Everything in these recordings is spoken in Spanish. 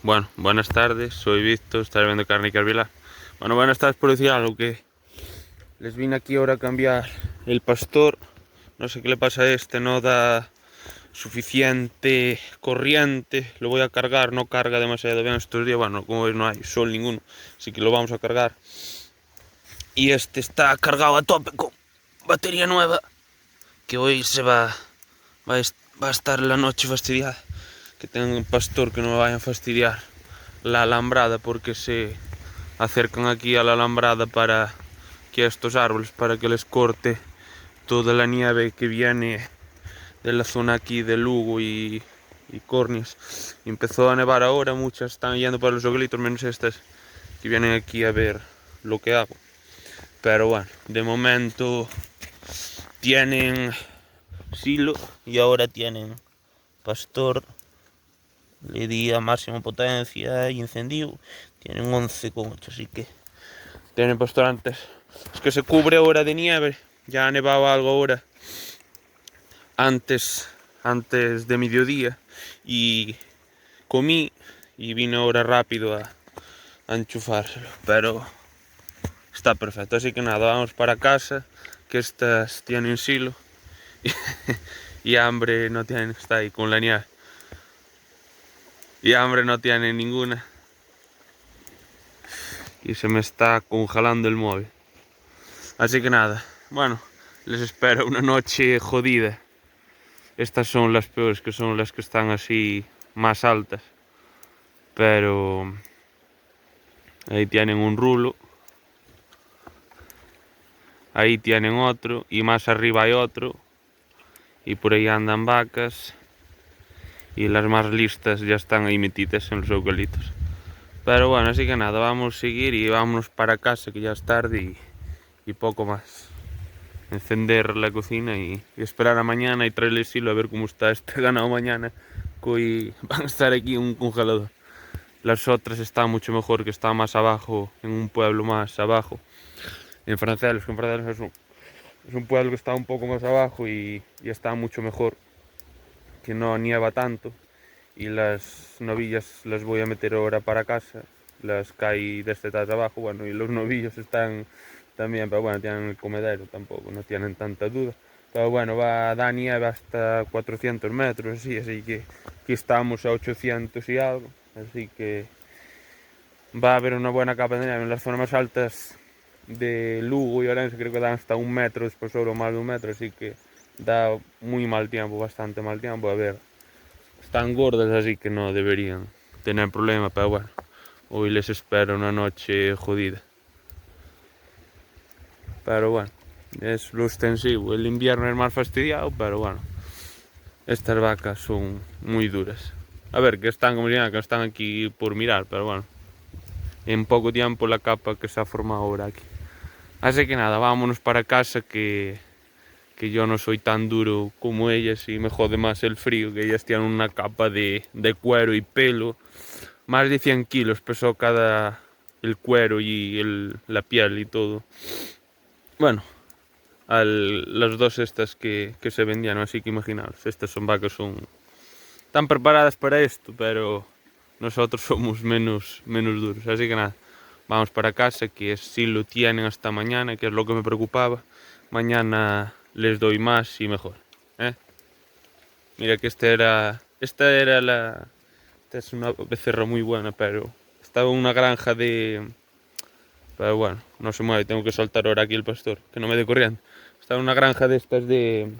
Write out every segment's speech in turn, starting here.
Bueno, buenas tardes, soy Víctor, estaré viendo Carne y Carvila. Bueno, buenas tardes por decir algo, que les vine aquí ahora a cambiar el pastor. No sé qué le pasa a este, no da suficiente corriente. Lo voy a cargar, no carga demasiado bien estos días. Bueno, como veis no hay sol ninguno, así que lo vamos a cargar. Y este está cargado a tope con batería nueva, que hoy va a estar la noche fastidiada. Que tenga un pastor que no me vaya a fastidiar la alambrada, porque se acercan aquí a la alambrada para que a estos árboles, para que les corte toda la nieve que viene de la zona aquí de Lugo y Cornies. Empezó a nevar ahora, muchas están yendo para los hoguelitos, menos estas que vienen aquí a ver lo que hago. Pero bueno, de momento tienen silo y ahora tienen pastor. Le di a máxima potencia y encendido. Tienen 11,8, así que tienen pastor antes. Es que se cubre ahora de nieve. Ya ha nevado algo ahora. Antes de mediodía. Y comí y vine ahora rápido a enchufárselo. Pero está perfecto. Así que nada, vamos para casa. Que estas tienen silo. Y hambre no tienen. Está ahí con la nieve. Y hambre no tienen ninguna. Y se me está congelando el móvil. Así que nada, bueno, les espero una noche jodida. Estas son las peores, que son las que están así más altas. Pero ahí tienen un rulo. Ahí tienen otro. Y más arriba hay otro. Y por ahí andan vacas. Y las más listas ya están ahí metidas en los eucaliptos. Pero bueno, así que nada, vamos a seguir y vámonos para casa, que ya es tarde y poco más. Encender la cocina y esperar a mañana y traerle silo a ver cómo está este ganado mañana, que hoy van a estar aquí en un congelador. Las otras están mucho mejor, que están más abajo, en un pueblo más abajo, en Francelos, que en Francelos es un pueblo que está un poco más abajo y está mucho mejor, que no nieva tanto. Y las novillas las voy a meter ahora para casa, las caí desde abajo, bueno, y los novillos están también, pero bueno, tienen el comedero, tampoco, no tienen tanta duda. Pero bueno, va a dar nieve hasta 400 metros, así que aquí estamos a 800 y algo, así que va a haber una buena capa de nieve. En las zonas más altas de Lugo y Orense creo que dan hasta 1 metro, después solo más de 1 metro, así que da muy mal tiempo, bastante mal tiempo. A ver, están gordas, así que no deberían tener problema, pero bueno, hoy les espero una noche jodida. Pero bueno, es lo extensivo. El invierno es más fastidiado, pero bueno, estas vacas son muy duras. A ver, que están, como dirían, que están aquí por mirar, pero bueno, en poco tiempo la capa que se ha formado ahora aquí. Así que nada, vámonos para casa, que yo no soy tan duro como ellas y me jode más el frío, que ellas tienen una capa de cuero y pelo. Más de 100 kilos pesó cada el cuero y la piel y todo. Bueno, las dos estas que se vendían, así que imaginaos, estas son vacas, están preparadas para esto, pero nosotros somos menos duros. Así que nada, vamos para casa, que si lo tienen hasta mañana, que es lo que me preocupaba. Mañana les doy más y mejor, ¿eh? Mira que esta es una becerra muy buena, pero estaba en una granja de... Pero bueno, no se mueve, tengo que soltar ahora aquí el pastor, que no me dé corriendo. Estaba en una granja de estas que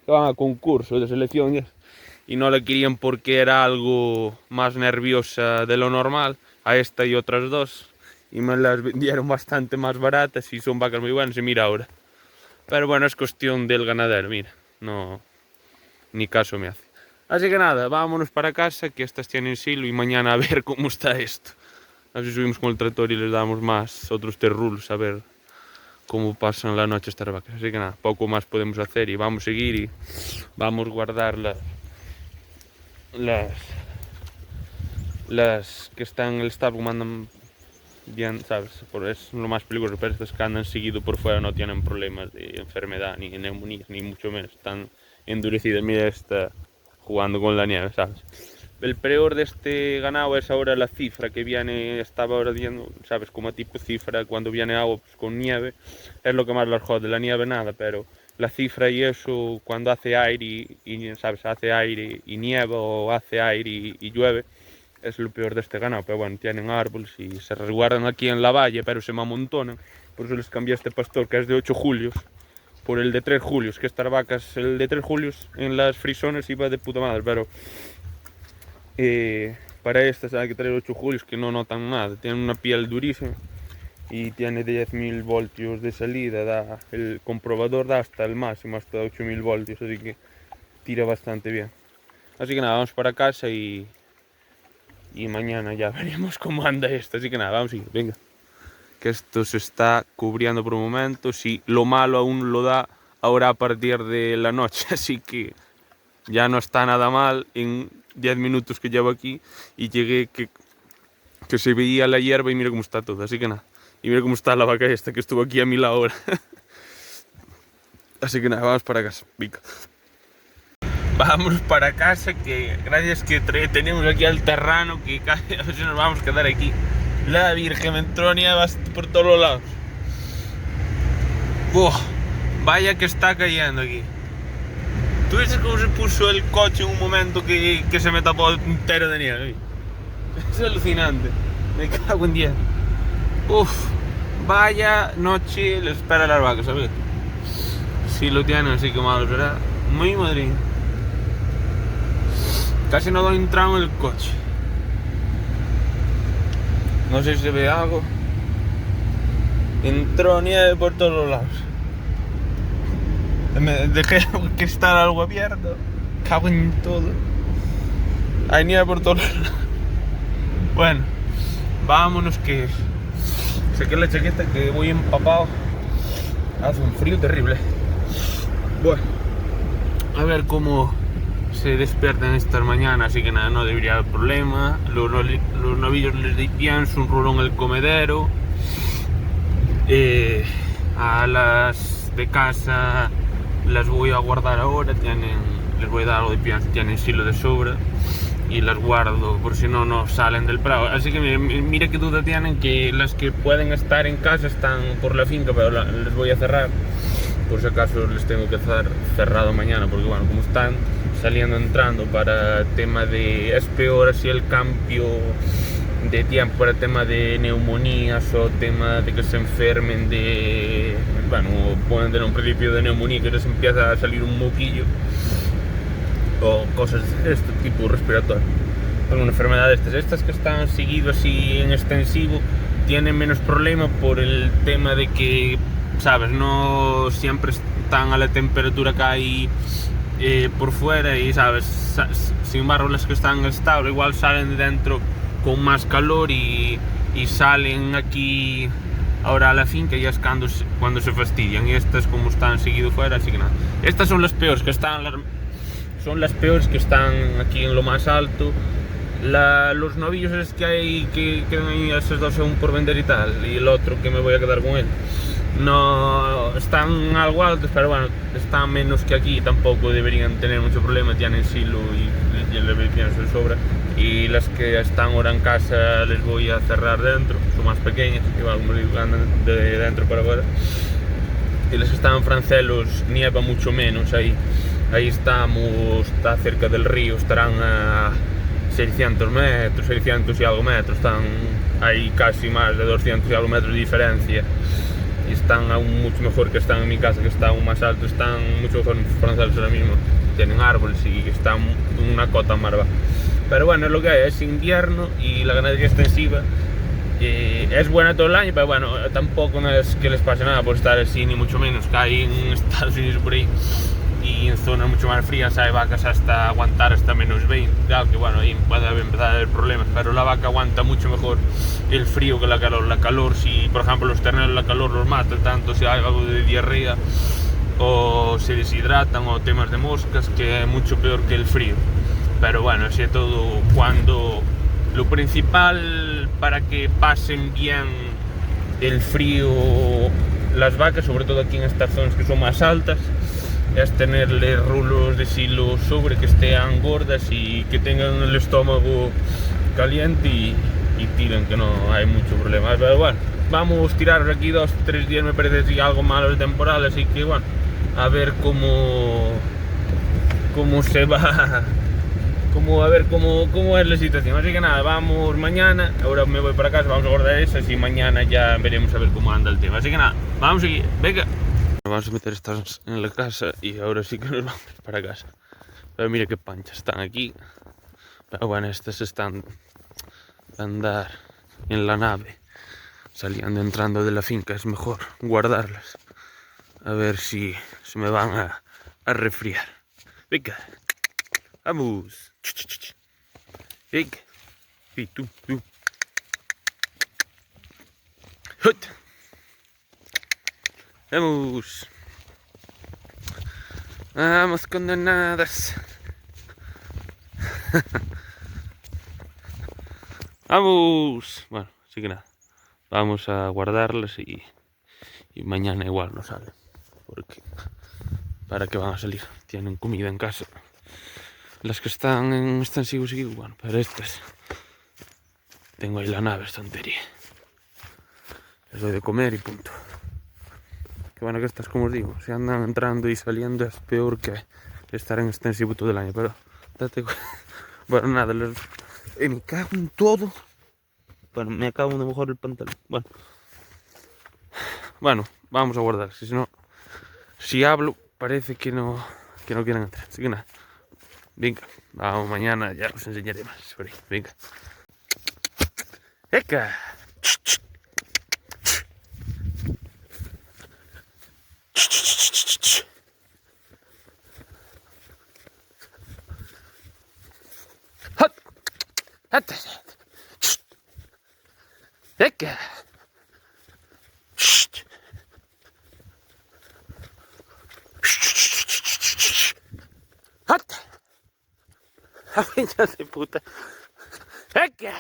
van a concursos de selección y no la querían porque era algo más nerviosa de lo normal, a esta y otras dos. Y me las vendieron bastante más baratas y son vacas muy buenas, y mira ahora. Pero bueno, es cuestión del ganadero, mira, no, ni caso me hace. Así que nada, vámonos para casa, que estas tienen silo, y mañana a ver cómo está esto. A ver si subimos con el tractor y les damos más otros terrulos, a ver cómo pasan la noche estas vacas. Así que nada, poco más podemos hacer y vamos a seguir y vamos a guardar las que están en el establo, mandan bien, ¿sabes? Es lo más peligroso, pero estas que andan seguido por fuera no tienen problemas de enfermedad, ni neumonías, ni mucho menos. Están endurecidas. Mira esta jugando con la nieve, ¿sabes? el peor de este ganado es ahora la cifra que viene, estaba ahora viendo, sabes, como tipo cifra, cuando viene agua pues, con nieve, es lo que más las jode, la nieve nada, pero la cifra y eso, cuando hace aire y sabes, hace aire y nieva o hace aire y llueve, es lo peor de este ganado, pero bueno, tienen árboles y se resguardan aquí en la valle, pero se me amontonan, por eso les cambié a este pastor que es de 8 julios, por el de 3 julios, que estas vacas, el de 3 julios en las frisones iba de puta madre, pero para estas hay que traer 8 julios que no notan nada, tienen una piel durísima y tiene 10.000 voltios de salida, el comprobador da hasta el máximo, hasta 8.000 voltios, así que tira bastante bien. Así que nada, vamos para casa y mañana ya veremos cómo anda esto, así que nada, vamos a ir, venga. Que esto se está cubriendo por un momento, si lo malo aún lo da ahora a partir de la noche, así que ya no está nada mal en 10 minutos que llevo aquí y llegué que se veía la hierba y mira cómo está todo, así que nada. Y mira cómo está la vaca esta que estuvo aquí a 1000 ahora. Así que nada, vamos para casa, pica. Vamos para casa, que gracias que tenemos aquí al terrano, que casi a ver si nos vamos a quedar aquí. La Virgen me entró nieve por todos los lados. Vaya que está cayendo aquí. ¿Tú viste cómo se puso el coche en un momento que se me tapó entero de nieve? Es alucinante. Me cago en 10. Vaya noche les espera a las vacas, ¿sabes? Si lo tienen así que malos, ¿verdad? Muy madrid. Casi no doy un tramo en el coche. No sé si se ve algo. Entró nieve por todos los lados. Me dejé el cristal algo abierto. Cago en todo. Hay nieve por todos lados. Bueno, vámonos que saqué la chaqueta que voy empapado. Hace un frío terrible. Bueno, a ver cómo se despiertan estas mañanas, así que nada, no debería haber problema. Los novillos les pienso un rolón en el comedero. A las de casa las voy a guardar ahora, les voy a dar algo de pienso, tienen silo de sobra y las guardo por si no salen del prado. Así que mira qué duda tienen, que las que pueden estar en casa están por la finca, pero les voy a cerrar por si acaso les tengo que hacer cerrado mañana, porque bueno, como están saliendo entrando para tema de, es peor así el cambio de tiempo para tema de neumonías o tema de que se enfermen de, bueno, pueden tener un principio de neumonía que les empieza a salir un moquillo o cosas de este tipo respiratorio, alguna enfermedad de estas que están seguido así en extensivo tienen menos problema por el tema de que, sabes, no siempre están a la temperatura que hay por fuera y, sabes, sin embargo las que están estables igual salen de dentro con más calor y salen aquí ahora a la finca y ya es cuando se fastidian, y estas como están seguido fuera, así que nada, estas son las peores que están, son las peores que están aquí en lo más alto. Los novillos es que hay que esos dos aún por vender y tal, y el otro que me voy a quedar con él, no están algo altos, pero bueno, están menos que aquí, tampoco deberían tener mucho problema, tienen silo y les pienso de sobra. Y las que están ahora en casa les voy a cerrar dentro, son más pequeñas, igual andan de dentro para afuera. Y las que están en Francelos nieva mucho menos, ahí estamos, está cerca del río, estarán a 600 metros, 600 y algo metros, están ahí casi más de 200 y algo metros de diferencia. Y están aún mucho mejor que están en mi casa, que está aún más alto, están mucho mejor en Francelos ahora mismo, tienen árboles y están en una cota más baja. Pero bueno, es lo que hay, es invierno y la ganadería extensiva es buena todo el año, pero bueno, tampoco no es que les pase nada por estar así, ni mucho menos, que hay en Estados Unidos por ahí y en zonas mucho más frías hay vacas hasta aguantar hasta menos 20, claro que bueno, ahí puede empezar a haber problemas, pero la vaca aguanta mucho mejor el frío que la calor. La calor, si por ejemplo los terneros la calor los mata, tanto si hay algo de diarrea o se deshidratan o temas de moscas, que es mucho peor que el frío. Pero bueno, así es todo. Cuando lo principal para que pasen bien el frío las vacas, sobre todo aquí en estas zonas que son más altas, es tenerle rulos de silo sobre que estén gordas y que tengan el estómago caliente y tiren, que no hay mucho problema. Pero bueno, vamos a tirar aquí 2-3 días, me parece así algo malo el temporal, así que bueno, a ver cómo se va, cómo es la situación. Así que nada, vamos mañana, ahora me voy para casa, vamos a guardar esas y mañana ya veremos a ver cómo anda el tema. Así que nada, vamos a seguir, venga. Vamos a meter estas en la casa y ahora sí que nos vamos para casa. Pero mira qué panchas están aquí. Pero bueno, estas están a andar en la nave, saliendo, entrando de la finca. Es mejor guardarlas, a ver si se me van a resfriar. Venga, vamos. Venga, y tú. Hut. Vamos. Vamos, condenadas. Vamos. Bueno, así que nada, vamos a guardarlas y mañana igual no salen, porque ¿para qué van a salir? Tienen comida en casa. Las que están en extensivo sí, bueno, pero estas tengo ahí la nave, estantería. Les doy de comer y punto. Que bueno, que estas, como os digo, si andan entrando y saliendo es peor que estar en extensivo todo el año, pero date cuenta. Bueno, nada, me cago en todo. Bueno, me acabo de mojar el pantalón. Bueno, vamos a guardar, si no, si hablo parece que no quieren entrar. Así que nada, venga, vamos, mañana ya os enseñaré más. Venga. ¡Eca! ¡Hot! ¡Hot! ¡Eca! ¡Hot! ¡Hija de puta! ¡Eca!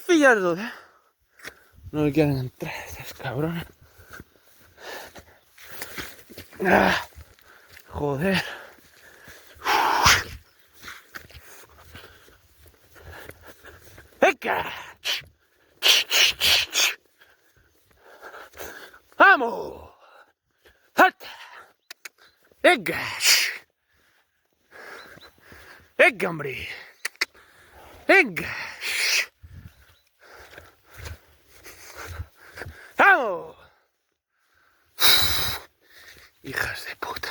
Pillardo, ¿eh? No le quieren entrar estas cabronas. Joder. ¡Eca! ¡Vamos! ¡Eca! ¡Eca, hombre! ¡Eca! ¡Vamos! Hijas de puta.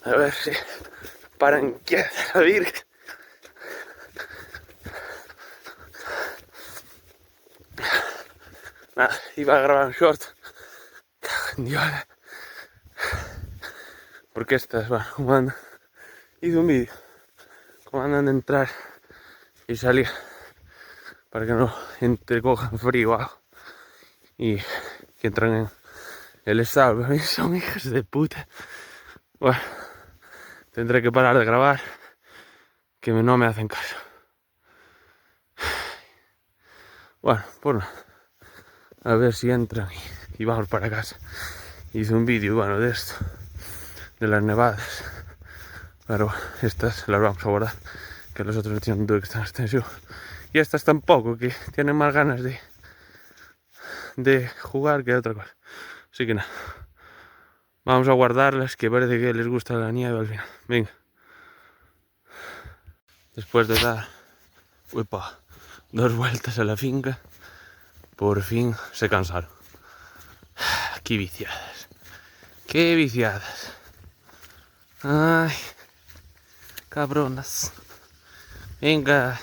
A ver si paran quieta la virgen. Nada, iba a grabar un short. Cago en Dios. Porque estas, bueno, como andan, hice un vídeo como andan de entrar y salir para que no cojan frío o algo y que entren en el establo. Son hijas de puta. Bueno, tendré que parar de grabar, que no me hacen caso. Bueno, pues a ver si entran y vamos para casa. Hice un vídeo, bueno, de esto, de las nevadas, pero estas las vamos a guardar, que los otros tienen que estar extensión. Y estas tampoco, que tienen más ganas de jugar que otra cosa. Así que nada, vamos a guardarlas, que parece que les gusta la nieve al final. Venga. Después de dar 2 vueltas a la finca, por fin se cansaron. Qué viciadas. Qué viciadas. Ay, cabronas. Venga.